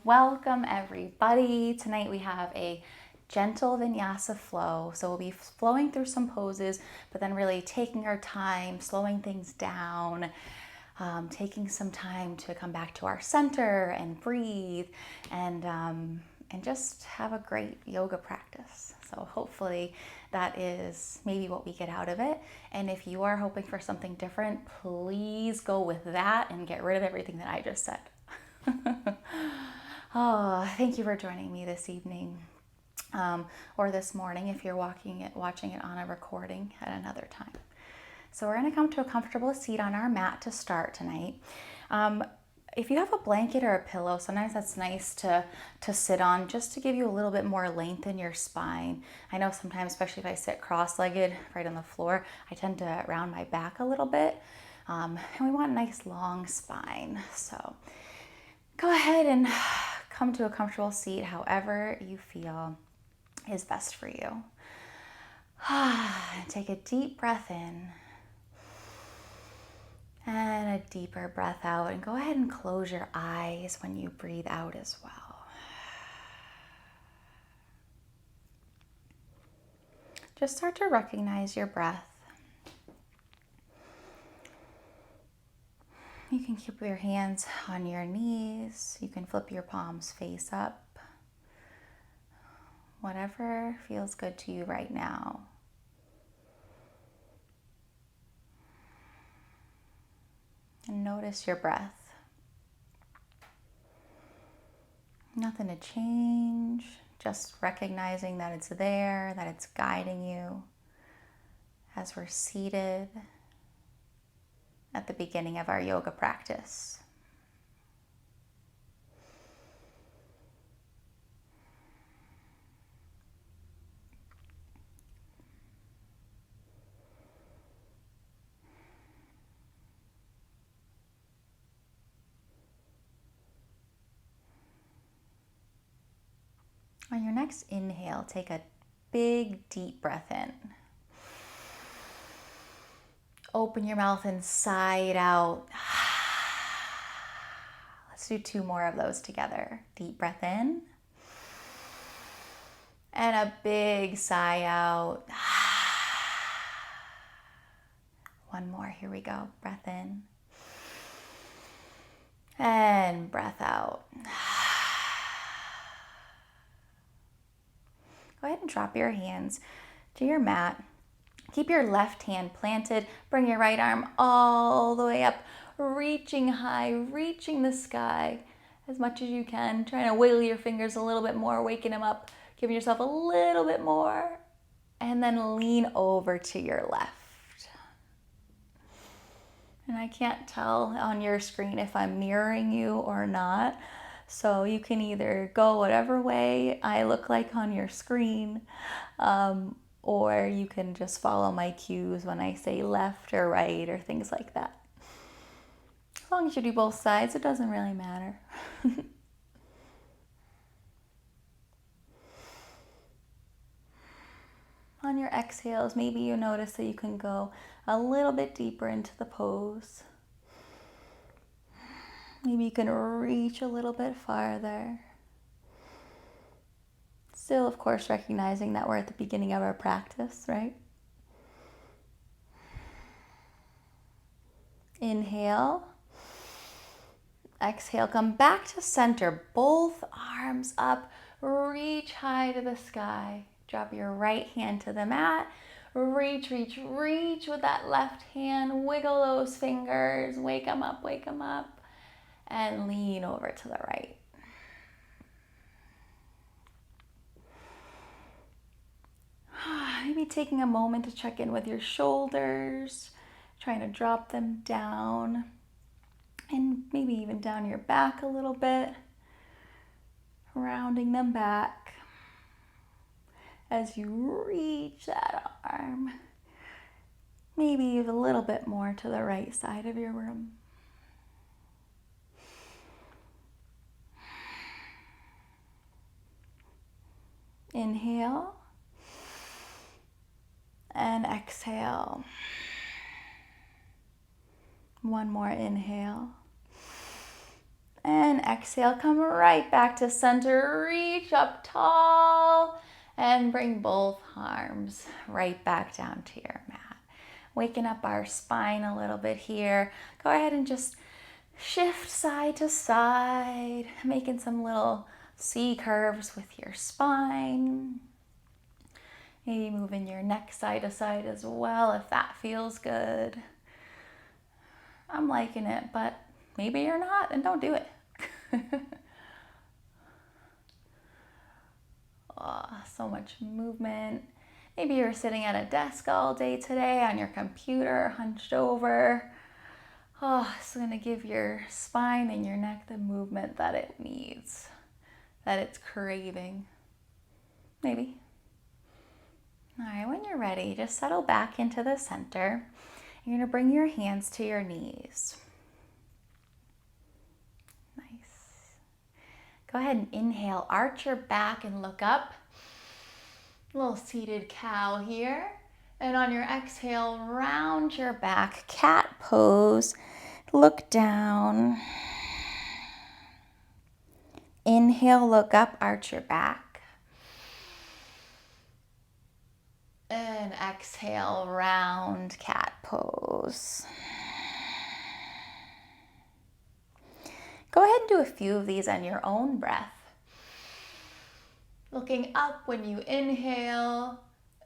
Welcome everybody. Tonight we have a gentle Vinyasa flow. So we'll be flowing through some poses, but then really taking our time, slowing things down, taking some time to come back to our center and breathe and just have a great yoga practice. So hopefully that is maybe what we get out of it. And if you are hoping for something different, please go with that and get rid of everything that I just said. Oh, thank you for joining me this evening or this morning if you're watching it on a recording at another time. So we're going to come to a comfortable seat on our mat to start tonight. If you have a blanket or a pillow, sometimes that's nice to sit on just to give you a little bit more length in your spine. I know sometimes, especially if I sit cross-legged right on the floor, I tend to round my back a little bit. And we want a nice long spine. So go ahead and come to a comfortable seat however you feel is best for you. Take a deep breath in and a deeper breath out, and go ahead and close your eyes when you breathe out as well. Just start to recognize your breath. You can keep your hands on your knees. You can flip your palms face up. Whatever feels good to you right now. And notice your breath. Nothing to change, just recognizing that it's there, that it's guiding you as we're seated at the beginning of our yoga practice. On your next inhale, take a big deep breath in. Open your mouth and sigh it out. Let's do 2 more of those together. Deep breath in. And a big sigh out. 1 more, here we go. Breath in. And breath out. Go ahead and drop your hands to your mat. Keep your left hand planted. Bring your right arm all the way up, reaching high, reaching the sky as much as you can. Trying to wiggle your fingers a little bit more, waking them up, giving yourself a little bit more, and then lean over to your left. And I can't tell on your screen if I'm mirroring you or not. So you can either go whatever way I look like on your screen, or you can just follow my cues when I say left or right or things like that. As long as you do both sides, it doesn't really matter. On your exhales, maybe you notice that you can go a little bit deeper into the pose. Maybe you can reach a little bit farther. Still, of course, recognizing that we're at the beginning of our practice, right? Inhale. Exhale, come back to center. Both arms up. Reach high to the sky. Drop your right hand to the mat. Reach, reach, reach with that left hand. Wiggle those fingers. Wake them up, wake them up. And lean over to the right. Maybe taking a moment to check in with your shoulders, trying to drop them down, and maybe even down your back a little bit, rounding them back as you reach that arm, maybe a little bit more to the right side of your room. Inhale and exhale. 1 more inhale And exhale, come right back to center. Reach up tall and bring both arms right back down to your mat. Waking up our spine a little bit here. Go ahead and just shift side to side, making some little C curves with your spine. Maybe moving your neck side to side as well if that feels good. I'm liking it, but maybe you're not, and don't do it. Oh, so much movement. Maybe you're sitting at a desk all day today on your computer, hunched over. Oh, it's going to give your spine and your neck the movement that it needs, that it's craving. Maybe. All right, when you're ready, just settle back into the center. You're going to bring your hands to your knees. Nice. Go ahead and inhale, arch your back and look up. A little seated cow here. And on your exhale, round your back, cat pose. Look down. Inhale, look up, arch your back. And exhale, round cat pose. Go ahead and do a few of these on your own breath. Looking up when you inhale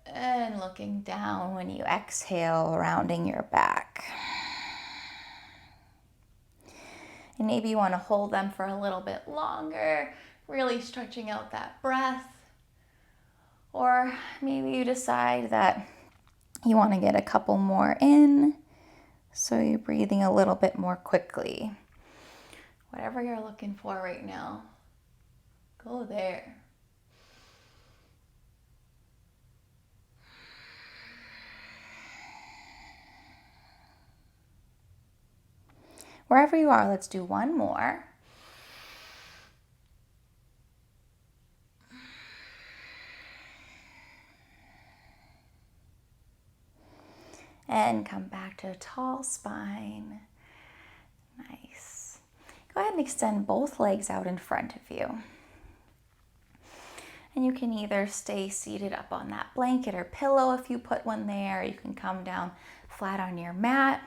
and looking down when you exhale, rounding your back. And maybe you want to hold them for a little bit longer, really stretching out that breath. Or maybe you decide that you want to get a couple more in, so you're breathing a little bit more quickly. Whatever you're looking for right now, go there. Wherever you are, let's do one more. And come back to a tall spine. Nice. Go ahead and extend both legs out in front of you. And you can either stay seated up on that blanket or pillow if you put one there. You can come down flat on your mat.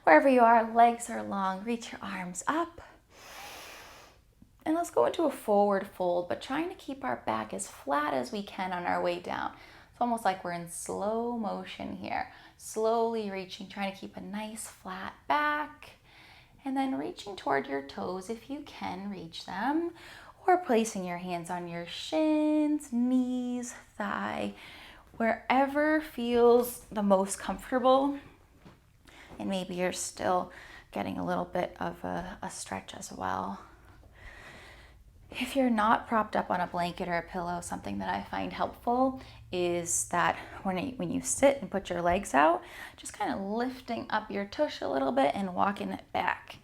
Wherever you are, legs are long. Reach your arms up. And let's go into a forward fold, but trying to keep our back as flat as we can on our way down. It's almost like we're in slow motion here. Slowly reaching, trying to keep a nice flat back. And then reaching toward your toes if you can reach them. Or placing your hands on your shins, knees, thigh, wherever feels the most comfortable. And maybe you're still getting a little bit of a stretch as well. If you're not propped up on a blanket or a pillow, something that I find helpful is that when you sit and put your legs out, just kind of lifting up your tush a little bit and walking it back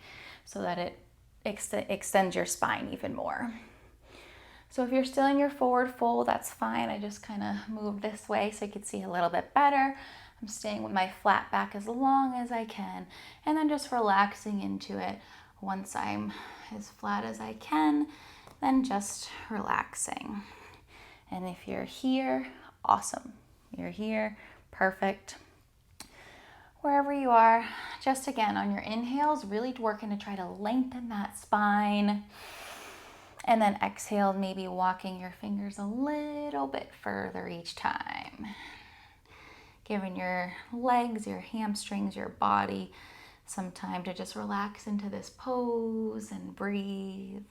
so that it extends your spine even more. So if you're still in your forward fold, that's fine. I just kind of moved this way so you can see a little bit better. I'm staying with my flat back as long as I can, and then just relaxing into it. Once I'm as flat as I can, then just relaxing. And if you're here, awesome. You're here, perfect. Wherever you are, just again on your inhales, really working to try to lengthen that spine. And then exhale, maybe walking your fingers a little bit further each time. Giving your legs, your hamstrings, your body some time to just relax into this pose and breathe.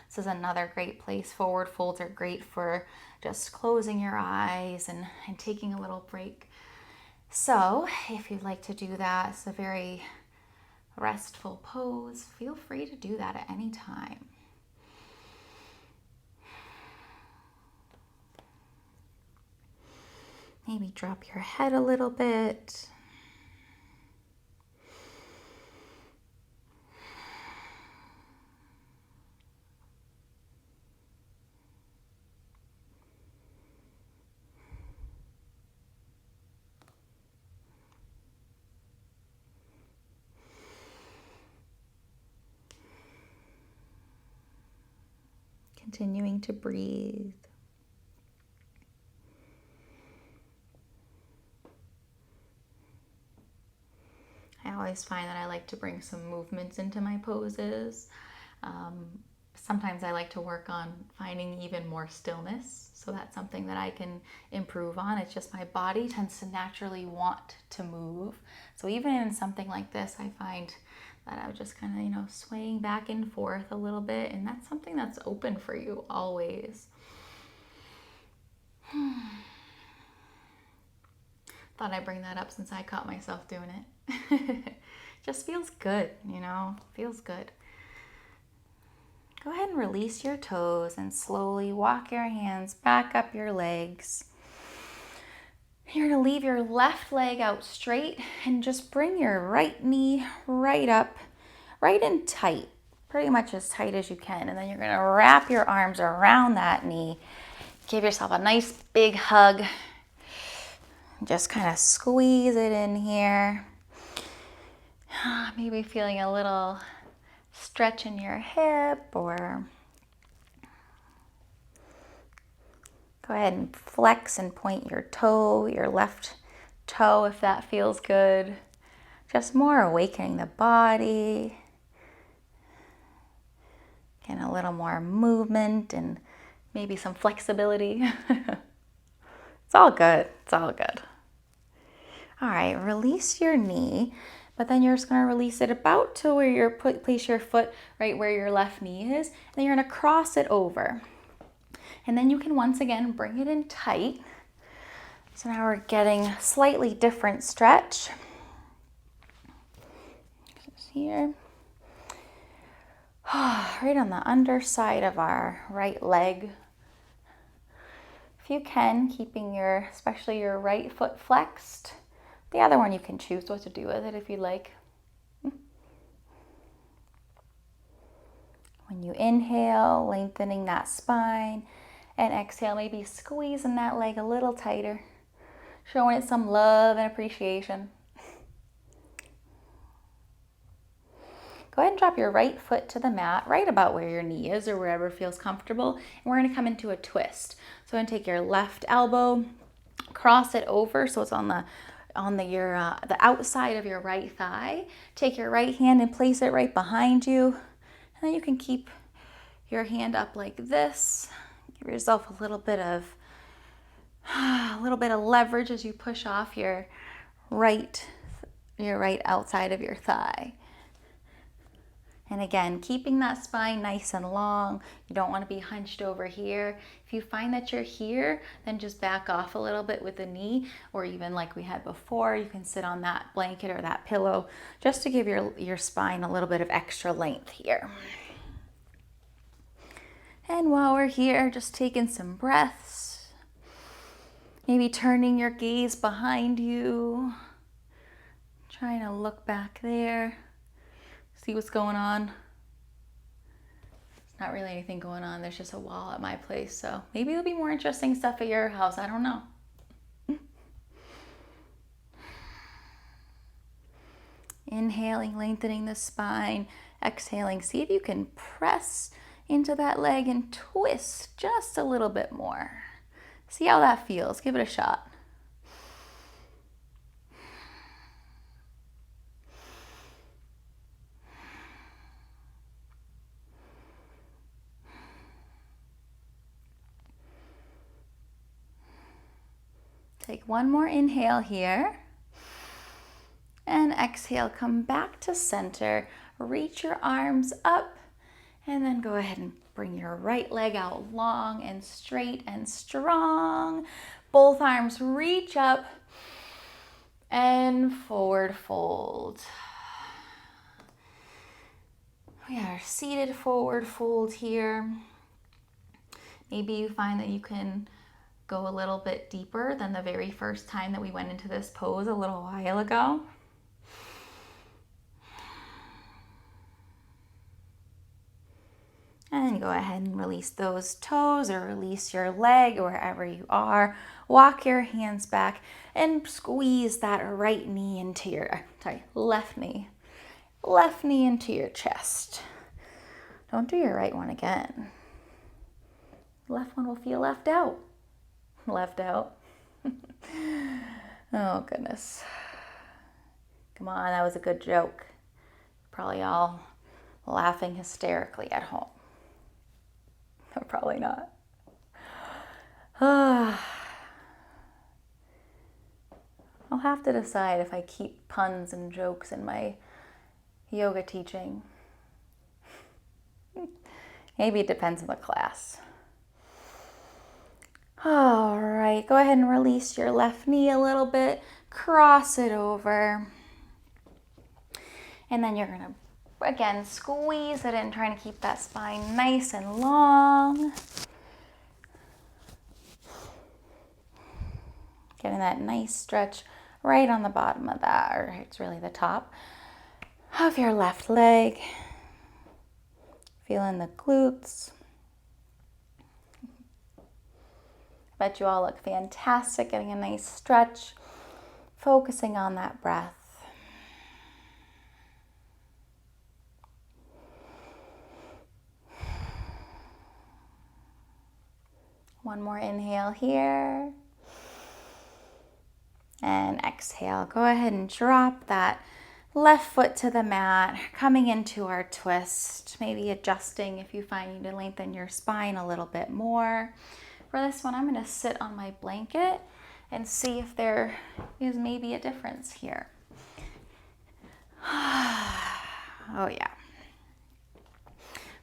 This is another great place. Forward folds are great for just closing your eyes and taking a little break. So if you'd like to do that, it's a very restful pose. Feel free to do that at any time. Maybe drop your head a little bit. Continuing to breathe. I always find that I like to bring some movements into my poses. Sometimes I like to work on finding even more stillness. So that's something that I can improve on. It's just my body tends to naturally want to move. So even in something like this, I find that I'm just kind of, swaying back and forth a little bit. And that's something that's open for you always. Thought I'd bring that up since I caught myself doing it. Just feels good, feels good. Go ahead and release your toes and slowly walk your hands back up your legs. You're going to leave your left leg out straight and just bring your right knee right up, right and tight, pretty much as tight as you can. And then you're going to wrap your arms around that knee. Give yourself a nice big hug. Just kind of squeeze it in here. Maybe feeling a little stretch in your hip, or go ahead and flex and point your toe, your left toe, if that feels good. Just more awakening the body. Getting a little more movement and maybe some flexibility. It's all good. It's all good. All right, release your knee, but then you're just going to release it about to where you're place your foot right where your left knee is, and then you're going to cross it over. And then you can once again bring it in tight. So now we're getting slightly different stretch. Just here. Right on the underside of our right leg. If you can, keeping especially your right foot flexed. The other one you can choose what to do with it if you like. When you inhale, lengthening that spine, and exhale, maybe squeezing that leg a little tighter, showing it some love and appreciation. Go ahead and drop your right foot to the mat, right about where your knee is or wherever feels comfortable. And we're going to come into a twist. So I'm going to take your left elbow, cross it over so it's on the outside of your right thigh. Take your right hand and place it right behind you. And then you can keep your hand up like this. Give yourself a little bit of leverage as you push off your right outside of your thigh. And again, keeping that spine nice and long. You don't want to be hunched over here. If you find that you're here, then just back off a little bit with the knee, or even like we had before, you can sit on that blanket or that pillow just to give your spine a little bit of extra length here. And while we're here, just taking some breaths. Maybe turning your gaze behind you. Trying to look back there. See what's going on. There's not really anything going on. There's just a wall at my place. So maybe there'll be more interesting stuff at your house. I don't know. Inhaling, lengthening the spine. Exhaling. See if you can press into that leg and twist just a little bit more. See how that feels. Give it a shot. Take one more inhale here. And exhale, come back to center. Reach your arms up. And then go ahead and bring your right leg out long and straight and strong. Both arms reach up and forward fold. We are seated forward fold here. Maybe you find that you can go a little bit deeper than the very first time that we went into this pose a little while ago. And go ahead and release those toes or release your leg or wherever you are. Walk your hands back and squeeze that right knee into left knee. Left knee into your chest. Don't do your right one again. The left one will feel left out. Left out. Oh, goodness. Come on, that was a good joke. Probably all laughing hysterically at home. Or probably not. I'll have to decide if I keep puns and jokes in my yoga teaching. Maybe it depends on the class. All right, go ahead and release your left knee a little bit. Cross it over. And then you're going to, again, squeeze it in, trying to keep that spine nice and long. Getting that nice stretch right on the bottom of that, or it's really the top of your left leg. Feeling the glutes. Bet you all look fantastic, getting a nice stretch, focusing on that breath. One more inhale here. And exhale. Go ahead and drop that left foot to the mat, coming into our twist, maybe adjusting if you find you need to lengthen your spine a little bit more. For this one, I'm going to sit on my blanket and see if there is maybe a difference here. Oh yeah.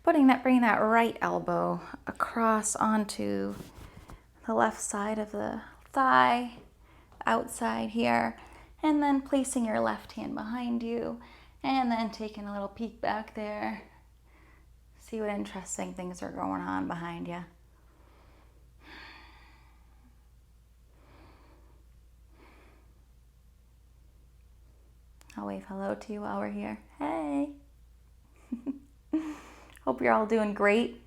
Bringing that right elbow across onto the left side of the thigh, outside here, and then placing your left hand behind you, and then taking a little peek back there. See what interesting things are going on behind you. I'll wave hello to you while we're here. Hey! Hope you're all doing great.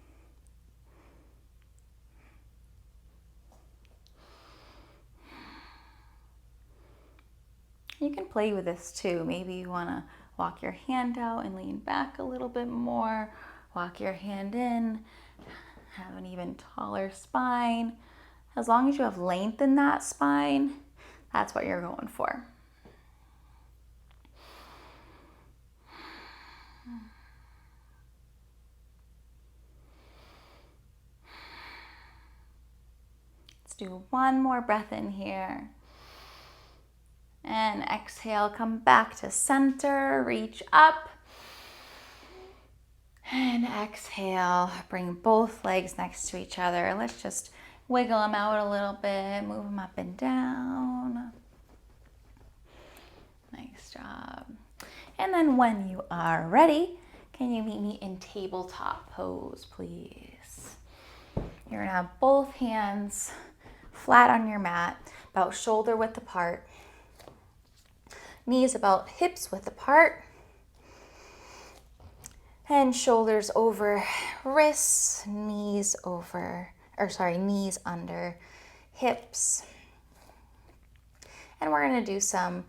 You can play with this too. Maybe you want to walk your hand out and lean back a little bit more. Walk your hand in. Have an even taller spine. As long as you have length in that spine, that's what you're going for. Let's do one more breath in here. And exhale, come back to center, reach up. And exhale, bring both legs next to each other. Let's just wiggle them out a little bit, move them up and down. Nice job. And then when you are ready, can you meet me in tabletop pose, please? You're gonna have both hands flat on your mat, about shoulder width apart. Knees about hips width apart. And shoulders over wrists, knees under hips. And we're gonna do some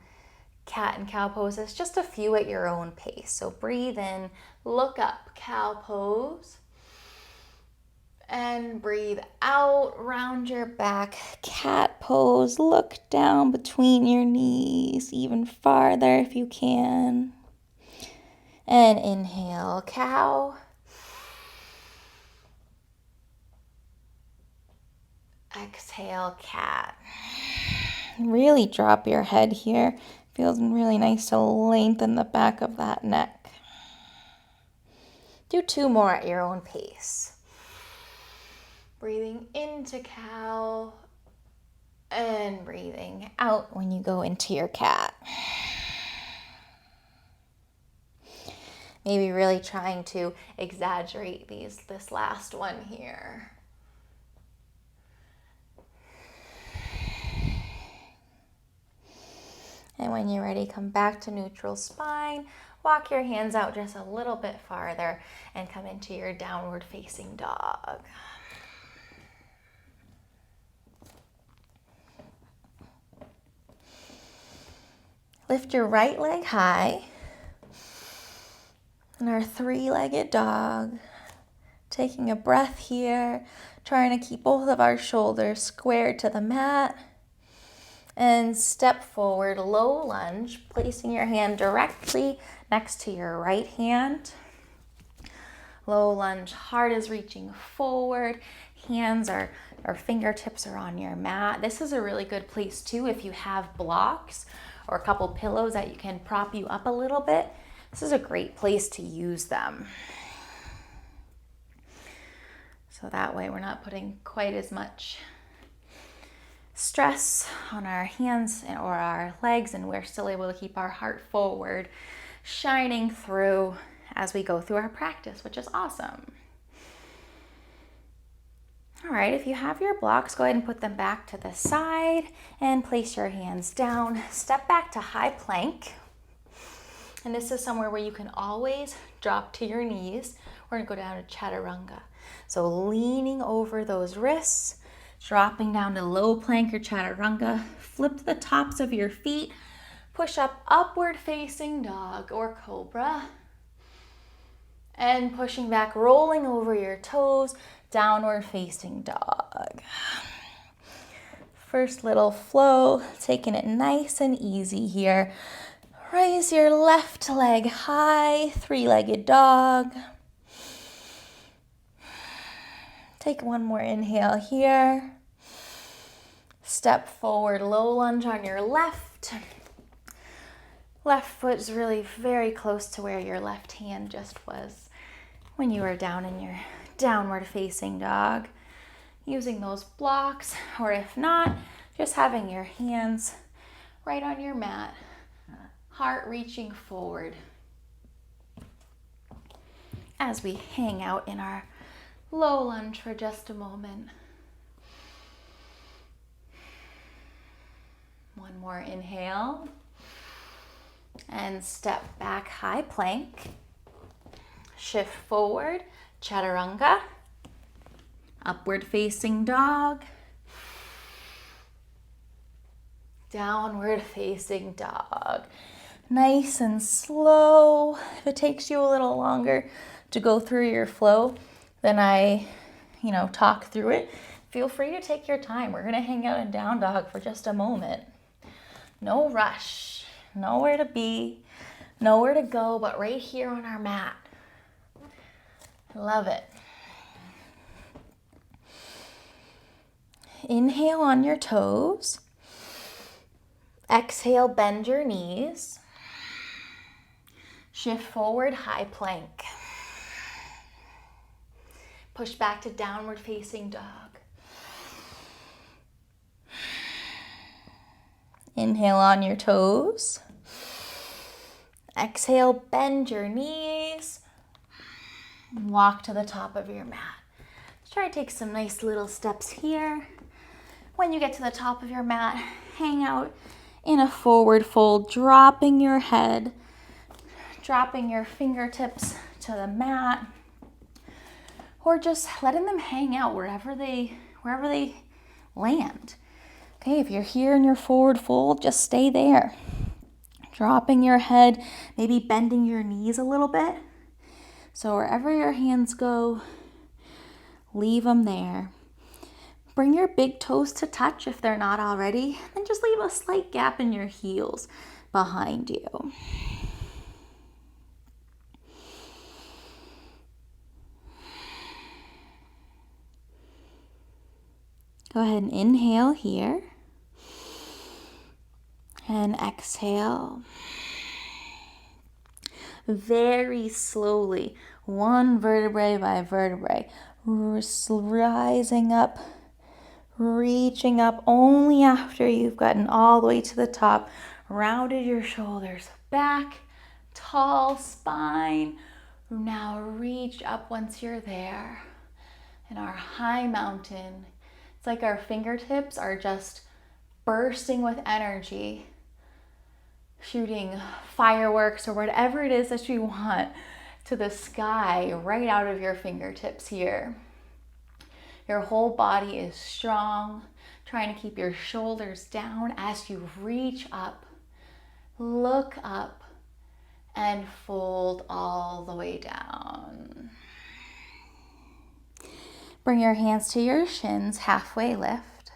cat and cow poses, just a few at your own pace. So breathe in, look up, cow pose. And breathe out, round your back, cat pose. Look down between your knees, even farther if you can. And inhale, cow. Exhale, cat. Really drop your head here. Feels really nice to lengthen the back of that neck. Do two more at your own pace. Breathing into cow and breathing out when you go into your cat. Maybe really trying to exaggerate this last one here. And when you're ready, come back to neutral spine. Walk your hands out just a little bit farther and come into your downward facing dog. Lift your right leg high. And our three-legged dog. Taking a breath here, trying to keep both of our shoulders squared to the mat. And step forward, low lunge, placing your hand directly next to your right hand. Low lunge, heart is reaching forward, hands or fingertips are on your mat. This is a really good place too if you have blocks or a couple pillows that you can prop you up a little bit. This is a great place to use them. So that way we're not putting quite as much stress on our hands or our legs, and we're still able to keep our heart forward, shining through as we go through our practice, which is awesome. All right, if you have your blocks, go ahead and put them back to the side and place your hands down. Step back to high plank. And this is somewhere where you can always drop to your knees. We're gonna go down to chaturanga. So leaning over those wrists, dropping down to low plank or chaturanga. Flip the tops of your feet. Push up, upward facing dog or cobra. And pushing back, rolling over your toes, downward facing dog. First little flow, taking it nice and easy here. Raise your left leg high, three-legged dog. Take one more inhale here. Step forward, low lunge on your left. Left foot is really very close to where your left hand just was when you were down in your downward facing dog. Using those blocks, or if not, just having your hands right on your mat, heart reaching forward as we hang out in our low lunge for just a moment. One more inhale. And step back, high plank. Shift forward, chaturanga. Upward facing dog. Downward facing dog. Nice and slow. If it takes you a little longer to go through your flow than I, talk through it, feel free to take your time. We're gonna hang out in down dog for just a moment. No rush, nowhere to be, nowhere to go, but right here on our mat. Love it. Inhale on your toes. Exhale, bend your knees. Shift forward, high plank. Push back to downward facing dog. Inhale on your toes. Exhale, bend your knees. Walk to the top of your mat. Try to take some nice little steps here. When you get to the top of your mat, hang out in a forward fold, dropping your head, dropping your fingertips to the mat, or just letting them hang out wherever they land. Okay, if you're here in your forward fold, just stay there. Dropping your head, maybe bending your knees a little bit. So wherever your hands go, leave them there. Bring your big toes to touch if they're not already, and just leave a slight gap in your heels behind you. Go ahead and inhale here. And exhale. Very slowly, one vertebrae by vertebrae, rising up, reaching up only after you've gotten all the way to the top, rounded your shoulders back, tall spine. Now reach up once you're there. In our high mountain, it's like our fingertips are just bursting with energy, shooting fireworks or whatever it is that you want to the sky right out of your fingertips here. Your whole body is strong, trying to keep your shoulders down as you reach up, look up, and fold all the way down. Bring your hands to your shins, halfway lift,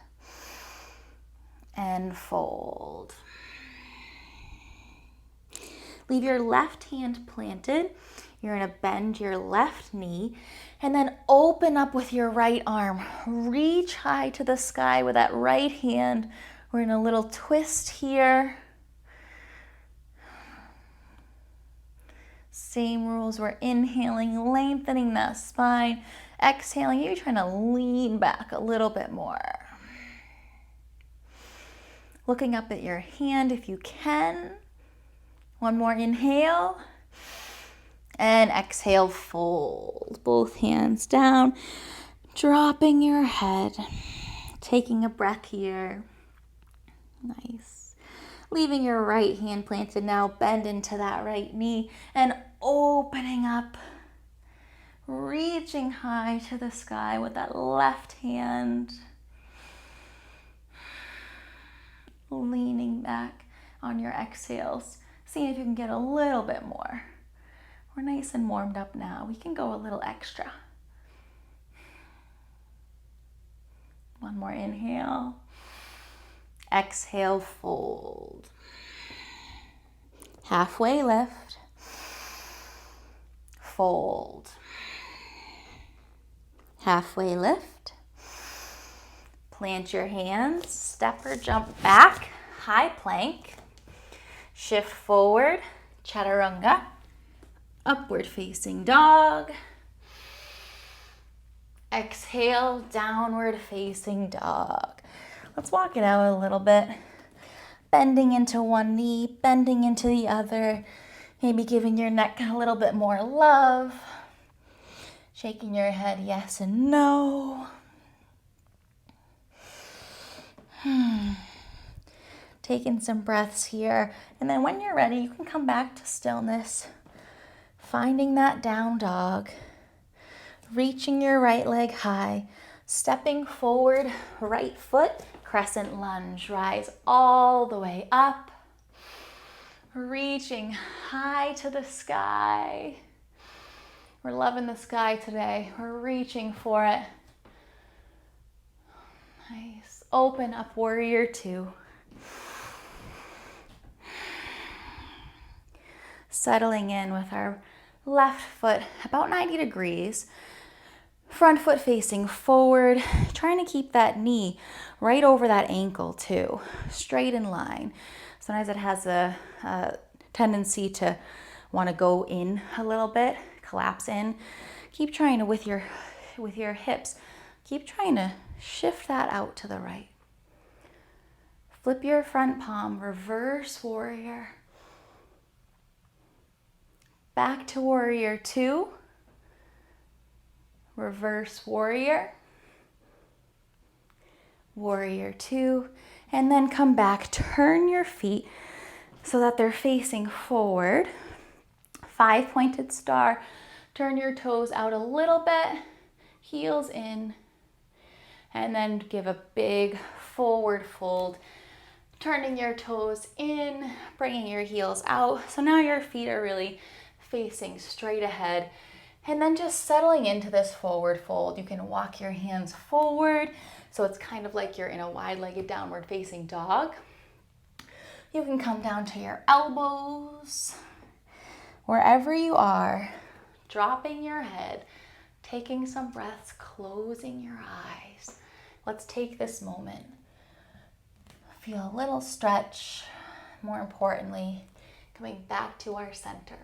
and fold. Leave your left hand planted. You're gonna bend your left knee and then open up with your right arm. Reach high to the sky with that right hand. We're in a little twist here. Same rules, we're inhaling, lengthening that spine. Exhaling, maybe trying to lean back a little bit more. Looking up at your hand if you can. One more inhale. And exhale, fold. Both hands down. Dropping your head. Taking a breath here. Nice. Leaving your right hand planted now. Bend into that right knee and opening up. Reaching high to the sky with that left hand. Leaning back on your exhales. Seeing if you can get a little bit more. We're nice and warmed up now. We can go a little extra. One more inhale. Exhale, fold. Halfway lift. Fold. Halfway lift. Plant your hands, step or jump back, high plank. Shift forward, chaturanga. Upward facing dog. Exhale, downward facing dog. Let's walk it out a little bit. Bending into one knee, bending into the other. Maybe giving your neck a little bit more love. Shaking your head yes and no. Taking some breaths here. And then when you're ready, you can come back to stillness. Finding that down dog. Reaching your right leg high. Stepping forward, right foot, crescent lunge. Rise all the way up. Reaching high to the sky. We're loving the sky today. We're reaching for it. Nice. Open up, warrior two. Settling in with our left foot about 90 degrees. Front foot facing forward. Trying to keep that knee right over that ankle too. Straight in line. Sometimes it has a tendency to want to go in a little bit, collapse in. Keep trying to, with your hips, keep trying to shift that out to the right. Flip your front palm, reverse warrior. Back to warrior two. Reverse warrior. Warrior two. And then come back, turn your feet so that they're facing forward. 5-pointed star. Turn your toes out a little bit. Heels in. And then give a big forward fold. Turning your toes in, bringing your heels out. So now your feet are really facing straight ahead. And then just settling into this forward fold. You can walk your hands forward. So it's kind of like you're in a wide-legged downward facing dog. You can come down to your elbows. Wherever you are, dropping your head, taking some breaths, closing your eyes. Let's take this moment. Feel a little stretch. More importantly, coming back to our center.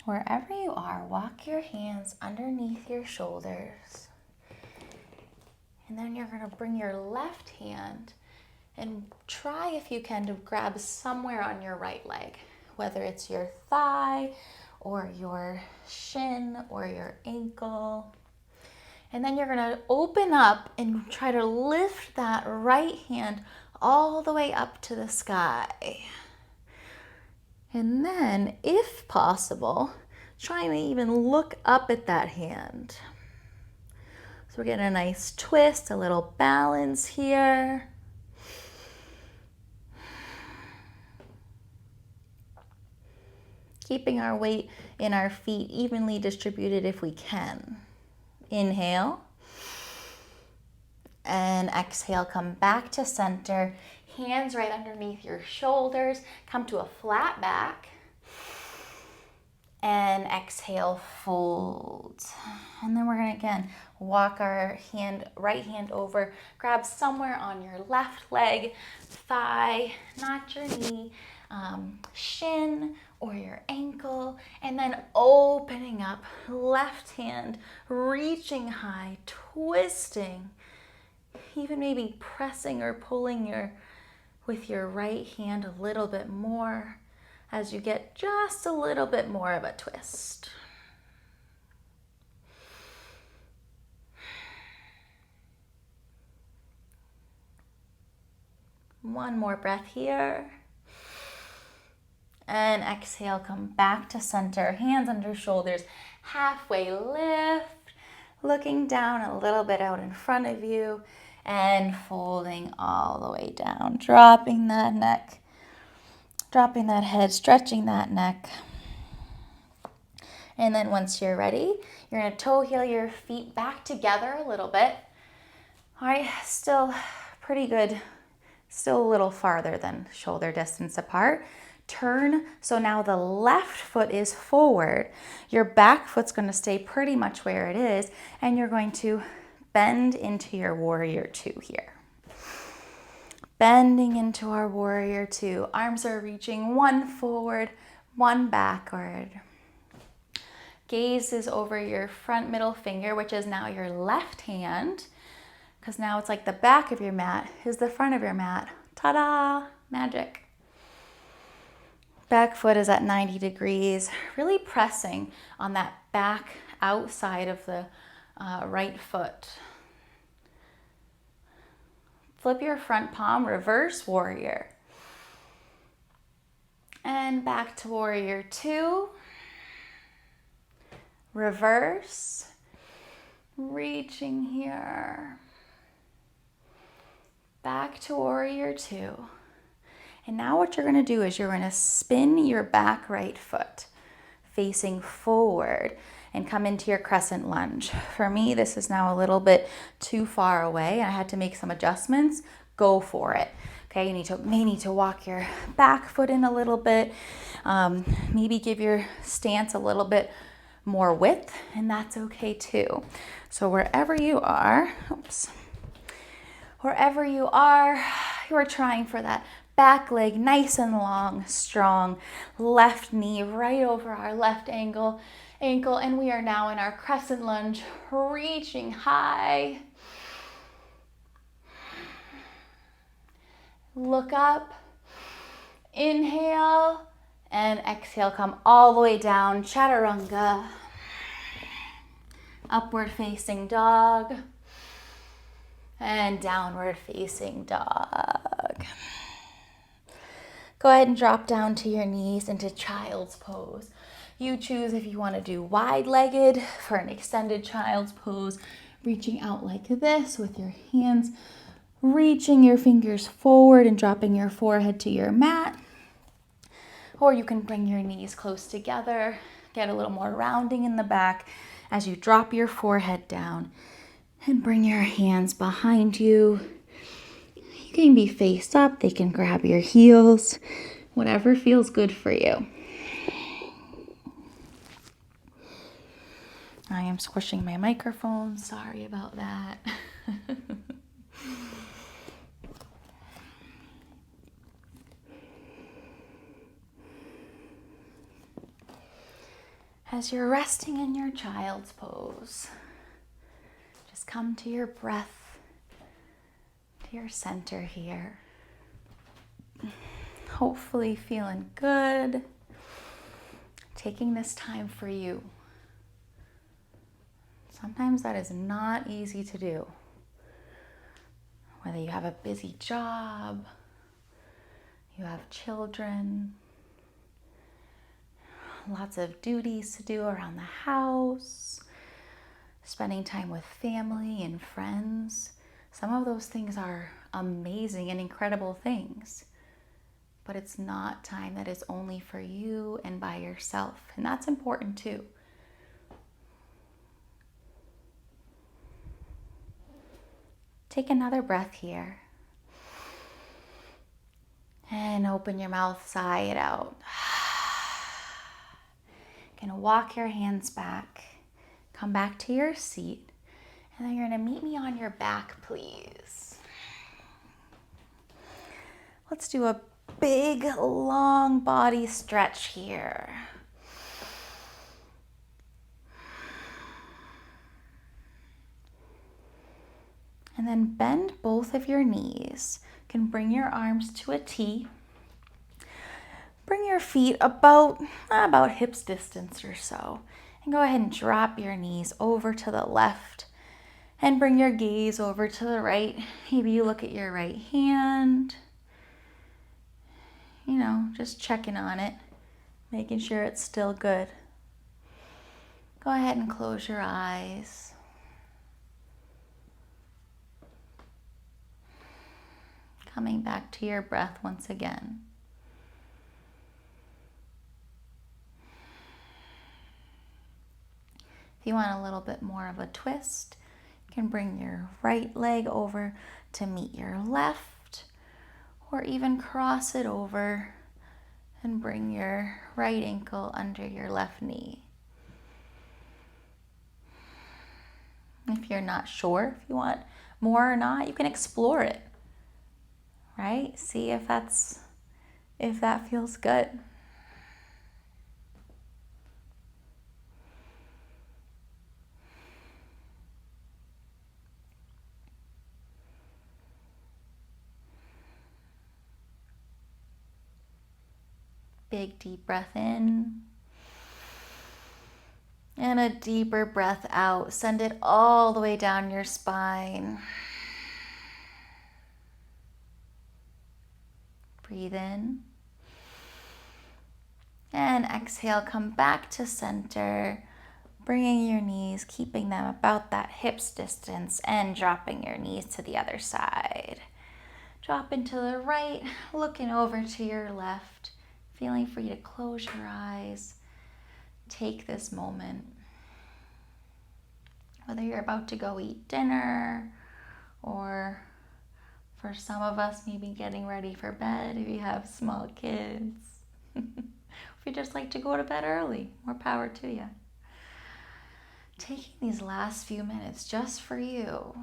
Wherever you are, walk your hands underneath your shoulders. And then you're going to bring your left hand and try, if you can, to grab somewhere on your right leg. whether it's your thigh or your shin or your ankle. And then you're gonna open up and try to lift that right hand all the way up to the sky. And then, if possible, try to even look up at that hand. So we're getting a nice twist, a little balance here. Keeping our weight in our feet evenly distributed if we can. Inhale. And exhale, come back to center. Hands right underneath your shoulders. Come to a flat back. And exhale, fold. And then we're gonna, again, walk our right hand over, grab somewhere on your left leg, thigh, not your knee, shin or your ankle, and then opening up, left hand, reaching high, twisting, even maybe pressing or pulling with your right hand a little bit more as you get just a little bit more of a twist. One more breath here. And exhale, come back to center, hands under shoulders, halfway lift, looking down a little bit out in front of you, and folding all the way down, dropping that neck, dropping that head, stretching that neck. And then once you're ready, you're gonna toe heel your feet back together a little bit. All right, still pretty good, still a little farther than shoulder distance apart. Turn, so now the left foot is forward. Your back foot's gonna stay pretty much where it is, and you're going to bend into your warrior two here. Bending into our warrior two. Arms are reaching one forward, one backward. Gaze is over your front middle finger, which is now your left hand, because now it's like the back of your mat is the front of your mat. Ta-da, magic. Back foot is at 90 degrees, really pressing on that back outside of the right foot. Flip your front palm, reverse warrior. And back to warrior two. Reverse, reaching here. Back to warrior two. And now what you're gonna do is you're gonna spin your back right foot facing forward and come into your crescent lunge. For me, this is now a little bit too far away. I had to make some adjustments. Go for it. Okay, you may need to walk your back foot in a little bit. Maybe give your stance a little bit more width, and that's okay too. So wherever you are, you're trying for that back leg nice and long, strong, left knee right over our left ankle, and we are now in our crescent lunge, reaching high. Look up, inhale, and exhale, come all the way down, chaturanga. Upward facing dog, and downward facing dog. Go ahead and drop down to your knees into child's pose. You choose if you want to do wide-legged for an extended child's pose, reaching out like this with your hands, reaching your fingers forward and dropping your forehead to your mat. Or you can bring your knees close together, get a little more rounding in the back as you drop your forehead down and bring your hands behind you. You can be face up, they can grab your heels, whatever feels good for you. I am squishing my microphone, sorry about that. As you're resting in your child's pose, just come to your breath, to your center here. Hopefully feeling good. taking this time for you. Sometimes that is not easy to do. Whether you have a busy job, you have children, lots of duties to do around the house, spending time with family and friends. Some of those things are amazing and incredible things, but it's not time that is only for you and by yourself, and that's important too. Take another breath here. And open your mouth, sigh it out. Gonna walk your hands back. Come back to your seat. And then you're gonna meet me on your back, please. Let's do a big, long body stretch here. And then bend both of your knees. You can bring your arms to a T. Bring your feet about hips distance or so. And go ahead and drop your knees over to the left. And bring your gaze over to the right. Maybe you look at your right hand. You know, just checking on it. Making sure it's still good. Go ahead and close your eyes. Coming back to your breath once again. If you want a little bit more of a twist, you can bring your right leg over to meet your left, or even cross it over and bring your right ankle under your left knee. If you're not sure if you want more or not, you can explore it. Right? See if that feels good. Big deep breath in. And a deeper breath out. Send it all the way down your spine. Breathe in. And exhale, come back to center, bringing your knees, keeping them about that hips distance, and dropping your knees to the other side. Drop into the right, looking over to your left, feeling free to close your eyes. Take this moment. Whether you're about to go eat dinner, or for some of us, maybe getting ready for bed if you have small kids. If you just like to go to bed early, more power to you. Taking these last few minutes just for you,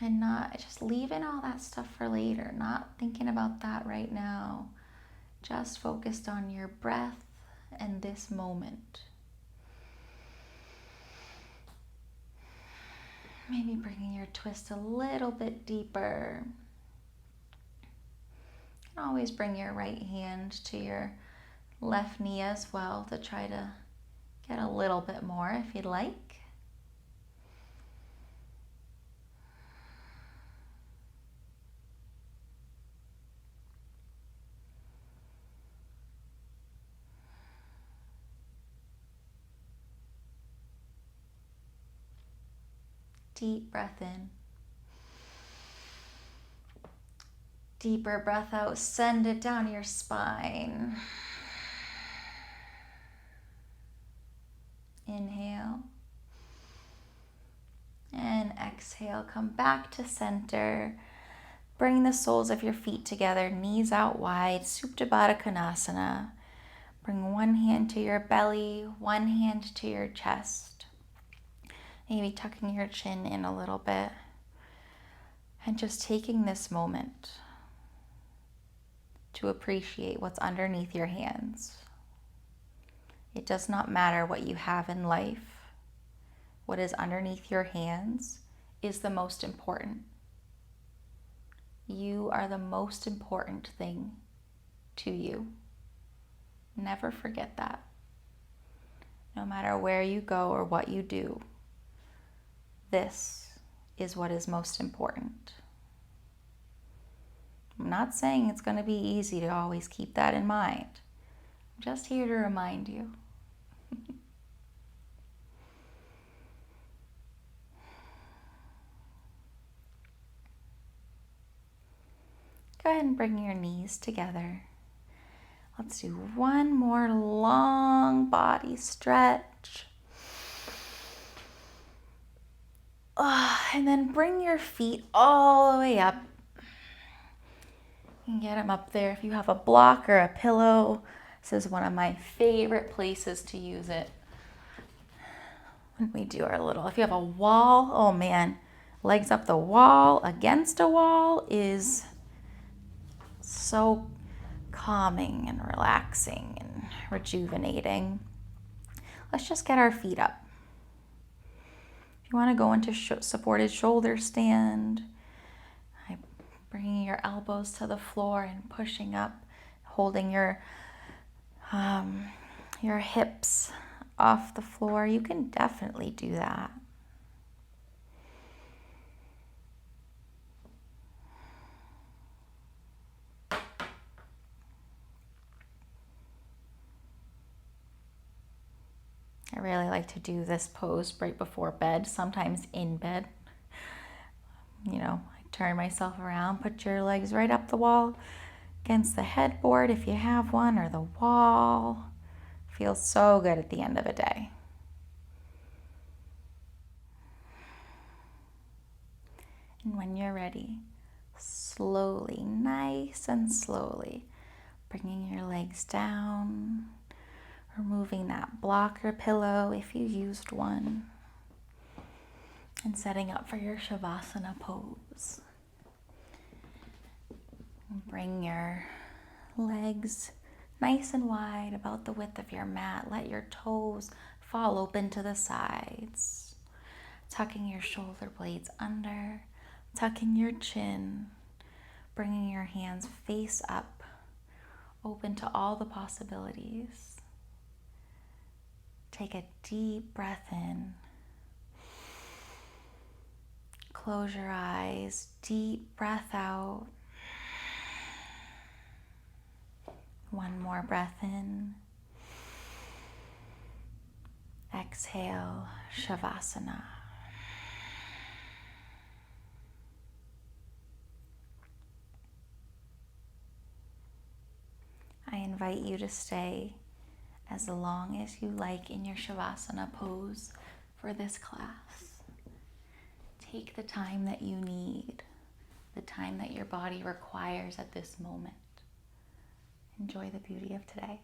and not just leaving all that stuff for later, not thinking about that right now. Just focused on your breath and this moment. Maybe bringing your twist a little bit deeper. You can always bring your right hand to your left knee as well to try to get a little bit more if you'd like. Deep breath in. Deeper breath out. Send it down your spine. Inhale. And exhale. Come back to center. Bring the soles of your feet together, knees out wide, Supta Baddha Konasana. Bring one hand to your belly, one hand to your chest. Maybe tucking your chin in a little bit. And just taking this moment to appreciate what's underneath your hands. It does not matter what you have in life. What is underneath your hands is the most important. You are the most important thing to you. Never forget that. No matter where you go or what you do, this is what is most important. I'm not saying it's going to be easy to always keep that in mind. I'm just here to remind you. Go ahead and bring your knees together. Let's do one more long body stretch. And then bring your feet all the way up. You can get them up there if you have a block or a pillow. This is one of my favorite places to use it. When we do our little, if you have a wall, oh man, legs up the wall against a wall is so calming and relaxing and rejuvenating. Let's just get our feet up. If you want to go into supported shoulder stand, bringing your elbows to the floor and pushing up, holding your hips off the floor, you can definitely do that. I really like to do this pose right before bed, sometimes in bed. I turn myself around, put your legs right up the wall against the headboard if you have one, or the wall. Feels so good at the end of a day. And when you're ready, slowly, nice and slowly, bringing your legs down, removing that block or pillow if you used one, and setting up for your Shavasana pose. Bring your legs nice and wide, about the width of your mat. Let your toes fall open to the sides. Tucking your shoulder blades under, tucking your chin, bringing your hands face up, open to all the possibilities. Take a deep breath in. Close your eyes, deep breath out. One more breath in. Exhale, Shavasana. I invite you to stay as long as you like in your Shavasana pose for this class. Take the time that you need, the time that your body requires at this moment. Enjoy the beauty of today.